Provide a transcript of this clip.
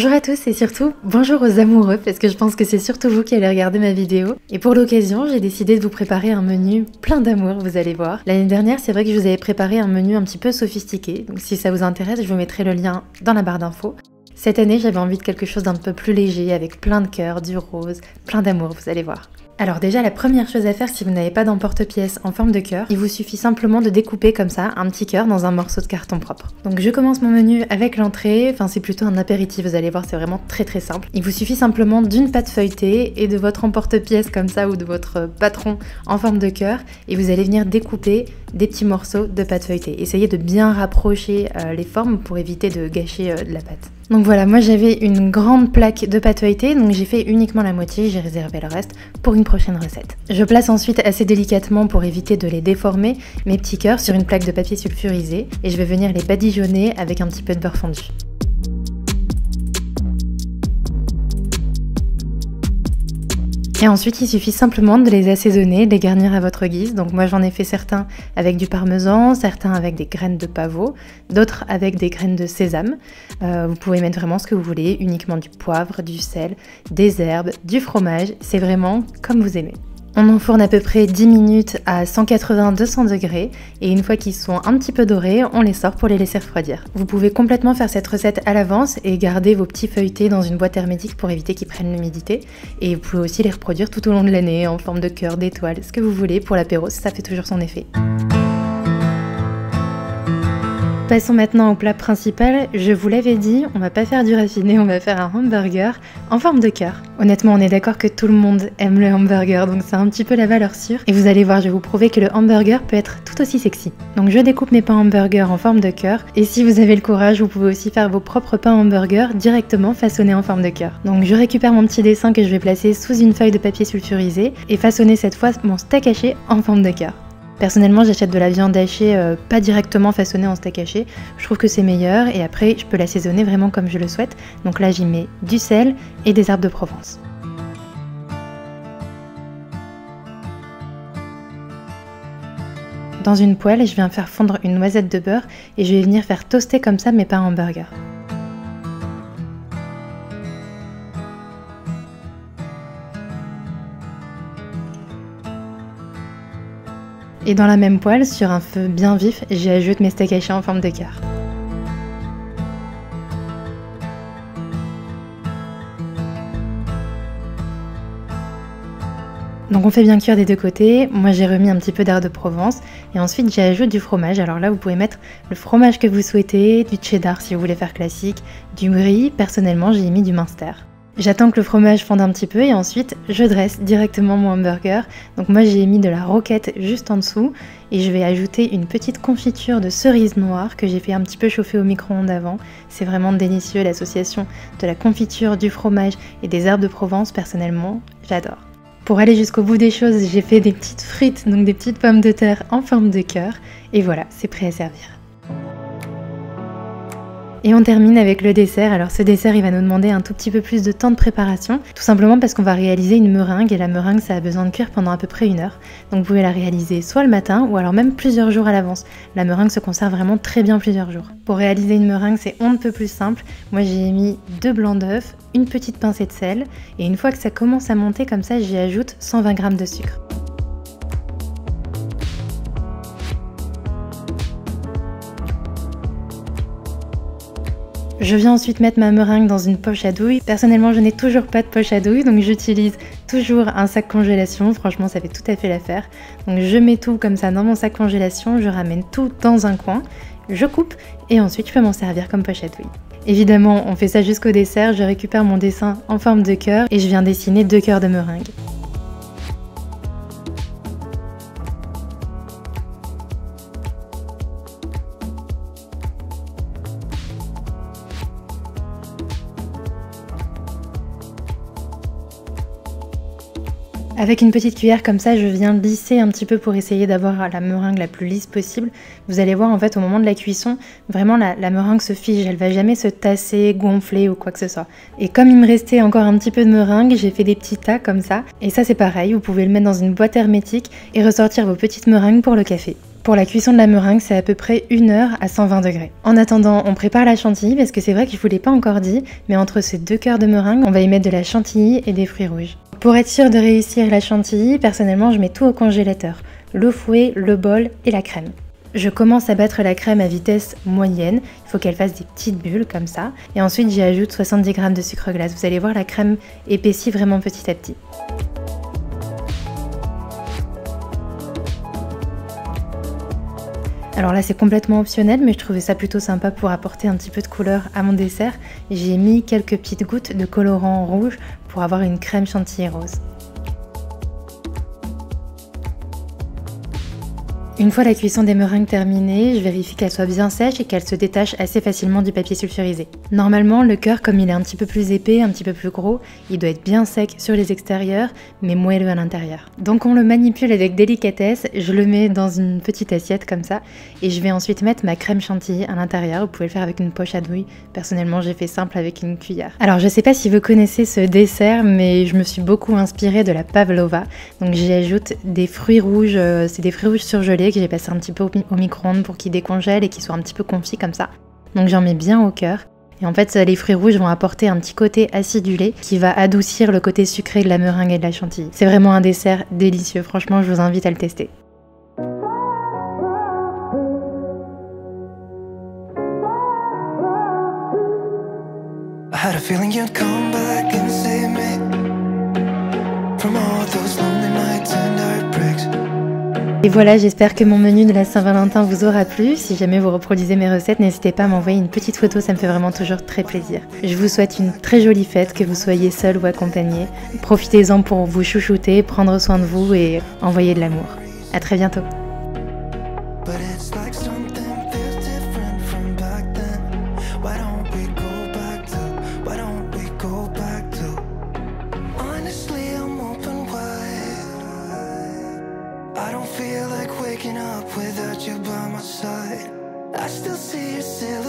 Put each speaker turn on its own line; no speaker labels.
Bonjour à tous et surtout bonjour aux amoureux parce que je pense que c'est surtout vous qui allez regarder ma vidéo. Et pour l'occasion, j'ai décidé de vous préparer un menu plein d'amour, vous allez voir. L'année dernière, c'est vrai que je vous avais préparé un menu un petit peu sophistiqué, donc si ça vous intéresse, je vous mettrai le lien dans la barre d'infos. Cette année, j'avais envie de quelque chose d'un peu plus léger, avec plein de cœur, du rose, plein d'amour, vous allez voir. Alors déjà, la première chose à faire si vous n'avez pas d'emporte-pièce en forme de cœur, il vous suffit simplement de découper comme ça un petit cœur dans un morceau de carton propre. Donc je commence mon menu avec l'entrée, enfin c'est plutôt un apéritif, vous allez voir, c'est vraiment très simple. Il vous suffit simplement d'une pâte feuilletée et de votre emporte-pièce comme ça ou de votre patron en forme de cœur et vous allez venir découper des petits morceaux de pâte feuilletée. Essayez de bien rapprocher les formes pour éviter de gâcher de la pâte. Donc voilà, moi j'avais une grande plaque de pâte feuilletée, donc j'ai fait uniquement la moitié, j'ai réservé le reste pour une prochaine recette. Je place ensuite assez délicatement pour éviter de les déformer mes petits cœurs sur une plaque de papier sulfurisé et je vais venir les badigeonner avec un petit peu de beurre fondu. Et ensuite, il suffit simplement de les assaisonner, de les garnir à votre guise. Donc moi, j'en ai fait certains avec du parmesan, certains avec des graines de pavot, d'autres avec des graines de sésame. Vous pouvez mettre vraiment ce que vous voulez, uniquement du poivre, du sel, des herbes, du fromage. C'est vraiment comme vous aimez. On enfourne à peu près 10 minutes à 180-200 degrés et une fois qu'ils sont un petit peu dorés, on les sort pour les laisser refroidir. Vous pouvez complètement faire cette recette à l'avance et garder vos petits feuilletés dans une boîte hermétique pour éviter qu'ils prennent l'humidité. Et vous pouvez aussi les reproduire tout au long de l'année en forme de cœur, d'étoile, ce que vous voulez pour l'apéro, ça fait toujours son effet. Passons maintenant au plat principal. Je vous l'avais dit, on va pas faire du raffiné, on va faire un hamburger en forme de cœur. Honnêtement, on est d'accord que tout le monde aime le hamburger, donc c'est un petit peu la valeur sûre. Et vous allez voir, je vais vous prouver que le hamburger peut être tout aussi sexy. Donc je découpe mes pains hamburger en forme de cœur. Et si vous avez le courage, vous pouvez aussi faire vos propres pains hamburger directement façonnés en forme de cœur. Donc je récupère mon petit dessin que je vais placer sous une feuille de papier sulfurisé et façonner cette fois mon steak haché en forme de cœur. Personnellement, j'achète de la viande hachée pas directement façonnée en steak haché. Je trouve que c'est meilleur et après, je peux l'assaisonner vraiment comme je le souhaite. Donc là, j'y mets du sel et des herbes de Provence. Dans une poêle, je viens faire fondre une noisette de beurre et je vais venir faire toaster comme ça mes pains hamburger. Et dans la même poêle, sur un feu bien vif, j'y ajoute mes steaks hachés en forme de cœur. Donc on fait bien cuire des deux côtés. Moi j'ai remis un petit peu d'herbes de Provence et ensuite j'y ajoute du fromage. Alors là vous pouvez mettre le fromage que vous souhaitez, du cheddar si vous voulez faire classique, du brie. Personnellement j'ai mis du Munster. J'attends que le fromage fonde un petit peu et ensuite je dresse directement mon hamburger. Donc moi j'ai mis de la roquette juste en dessous et je vais ajouter une petite confiture de cerise noire que j'ai fait un petit peu chauffer au micro-ondes avant. C'est vraiment délicieux l'association de la confiture, du fromage et des herbes de Provence, personnellement j'adore. Pour aller jusqu'au bout des choses, j'ai fait des petites frites, donc des petites pommes de terre en forme de cœur et voilà, c'est prêt à servir. Et on termine avec le dessert. Alors ce dessert, il va nous demander un tout petit peu plus de temps de préparation, tout simplement parce qu'on va réaliser une meringue et la meringue, ça a besoin de cuire pendant à peu près 1 heure. Donc vous pouvez la réaliser soit le matin ou alors même plusieurs jours à l'avance. La meringue se conserve vraiment très bien plusieurs jours. Pour réaliser une meringue, c'est on ne peut plus simple. Moi j'ai mis 2 blancs d'œufs, une petite pincée de sel et une fois que ça commence à monter comme ça, j'y ajoute 120 g de sucre. Je viens ensuite mettre ma meringue dans une poche à douille. Personnellement, je n'ai toujours pas de poche à douille, donc j'utilise toujours un sac congélation. Franchement, ça fait tout à fait l'affaire. Donc je mets tout comme ça dans mon sac congélation, je ramène tout dans un coin, je coupe et ensuite je peux m'en servir comme poche à douille. Évidemment, on fait ça jusqu'au dessert. Je récupère mon dessin en forme de cœur et je viens dessiner 2 cœurs de meringue. Avec une petite cuillère comme ça, je viens lisser un petit peu pour essayer d'avoir la meringue la plus lisse possible. Vous allez voir en fait au moment de la cuisson, vraiment la meringue se fige, elle va jamais se tasser, gonfler ou quoi que ce soit. Et comme il me restait encore un petit peu de meringue, j'ai fait des petits tas comme ça. Et ça c'est pareil, vous pouvez le mettre dans une boîte hermétique et ressortir vos petites meringues pour le café. Pour la cuisson de la meringue, c'est à peu près 1 heure à 120 degrés. En attendant, on prépare la chantilly parce que c'est vrai que je vous l'ai pas encore dit, mais entre ces 2 cœurs de meringue, on va y mettre de la chantilly et des fruits rouges. Pour être sûr de réussir la chantilly, personnellement, je mets tout au congélateur. Le fouet, le bol et la crème. Je commence à battre la crème à vitesse moyenne, il faut qu'elle fasse des petites bulles comme ça, et ensuite j'y ajoute 70 g de sucre glace. Vous allez voir, la crème épaissit vraiment petit à petit. Alors là c'est complètement optionnel, mais je trouvais ça plutôt sympa pour apporter un petit peu de couleur à mon dessert. J'ai mis quelques petites gouttes de colorant rouge pour avoir une crème chantilly rose. Une fois la cuisson des meringues terminée, je vérifie qu'elle soit bien sèche et qu'elle se détache assez facilement du papier sulfurisé. Normalement, le cœur, comme il est un petit peu plus épais, un petit peu plus gros, il doit être bien sec sur les extérieurs, mais moelleux à l'intérieur. Donc on le manipule avec délicatesse, je le mets dans une petite assiette comme ça, et je vais ensuite mettre ma crème chantilly à l'intérieur. Vous pouvez le faire avec une poche à douille. Personnellement, j'ai fait simple avec une cuillère. Alors je sais pas si vous connaissez ce dessert, mais je me suis beaucoup inspirée de la pavlova. Donc j'y ajoute des fruits rouges, c'est des fruits rouges surgelés que j'ai passé un petit peu au micro-ondes pour qu'ils décongèlent et qu'ils soient un petit peu confits comme ça. Donc j'en mets bien au cœur. Et en fait, les fruits rouges vont apporter un petit côté acidulé qui va adoucir le côté sucré de la meringue et de la chantilly. C'est vraiment un dessert délicieux, franchement je vous invite à le tester. I had a feeling you'd come back and save me from all those lonely nights and heartbreaks. Et voilà, j'espère que mon menu de la Saint-Valentin vous aura plu. Si jamais vous reproduisez mes recettes, n'hésitez pas à m'envoyer une petite photo, ça me fait vraiment toujours très plaisir. Je vous souhaite une très jolie fête, que vous soyez seul ou accompagné. Profitez-en pour vous chouchouter, prendre soin de vous et envoyer de l'amour. À très bientôt. Without you by my side, I still see your silhouette.